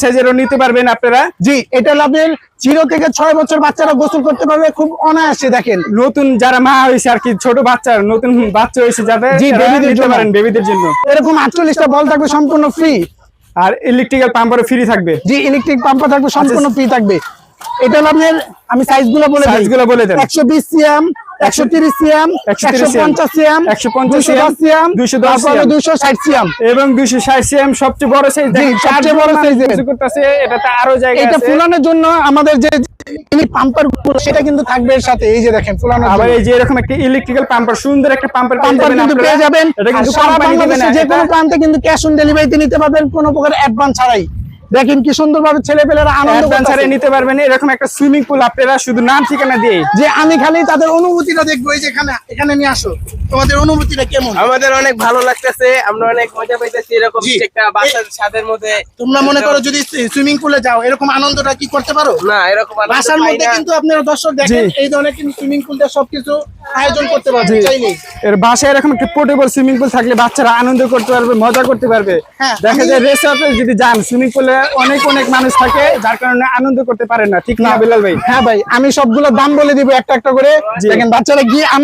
সাইজেরও নিতে পারবেন আপনারা। জি, এটা হলো আপনার 0 থেকে 6 বছর বাচ্চারা গোসল করতে পারবে খুব অনায়াসে। দেখেন নতুন যারা মা হয়েছে আর কি, ছোট বাচ্চা, নতুন বাচ্চা হয়েছে যাদের, জি, বেবিদের নিতে জন্য। পারেন বেবিদের জন্য। এরকম 48টা বল থাকবে সম্পূর্ণ ফ্রি। আর ইলেকট্রিক্যাল পাম্পারও ফ্রি থাকবে। জি, ইলেকট্রিক পাম্পা থাকবে সম্পূর্ণ ফ্রি থাকবে। এটা হলো আপনার, আমি সাইজগুলো বলে দিই। সাইজগুলো বলে দেন। 120 সিএম, 130 সিএম, 150 সিএম, 150 210 সিএম, 210 তারপরে 260 সিএম এবং 260 সিএম সবচেয়ে বড় সাইজ। জি, সবচেয়ে বড় সাইজের। করতেছে এটাতে আরো জায়গা এটা আছে। ফুলানোর জন্য আমাদের যে পাম্পার সেটা কিন্তু থাকবে এর সাথে। এই যে দেখেন ফুলানোর আবার জন্য এই যে এরকম একটা ইলেকট্রিক্যাল পাম্পার, সুন্দর একটা পাম্পার পাম্পার কিন্তু পেয়ে যাবেন। এটা কিন্তু সারা কোম্পানি দিবে না, বাংলাদেশে যে কোনো এটা প্রান্তে কিন্তু ক্যাশ অন ডেলিভারিতে নিতে পারবেন কোনো প্রকার অ্যাডভান্স ছাড়াই। দেখেন কি সুন্দরভাবে ছেলেপেলেরা আনন্দ অ্যাডভান্স করতেছে। নিতে পারবেন। এরকম একটা সুইমিং পুল আপনারা শুধু নাম ঠিকানা দিয়ে, যে আমি খালি তাদের অনুভূতিটা দেখবো। এই যে এখানে নিয়ে আসো, তোমাদের অনুভূতিটা কেমন? আমাদের অনেক ভালো লাগতেছে, আমরা অনেক মজা পাইতেছি। এরকম জি। একটা বাসার ছাদের মধ্যে তোমরা মনে করো যদি সুইমিং পুলে যাও, এরকম আনন্দটা কি করতে পারো? না, এরকম আনন্দ বাসার পাই মধ্যে না। কিন্তু আপনারা দর্শক দেখেন জি। এই ধরনের কিন্তু সুইমিং পুলটা সবকিছু আয়োজন করতে পারবে চাইলেই। এর বাসায় এরকম একটা পোর্টেবল সুইমিং পুল থাকলে বাচ্চারা আনন্দ করতে পারবে, মজা করতে পারবে। হ্যাঁ, দেখা যায় রিসর্টে যদি যান, সুইমিং পুলে অনেক মানুষ থাকে, যার কারণে আনন্দ করতে পারে না। ঠিক না বিলাল ভাই? হ্যাঁ ভাই, আমি সবগুলো দাম বলে দিব একটা একটা করে। জি। দেখেন বাচ্চারা গিয়ে আনন্দ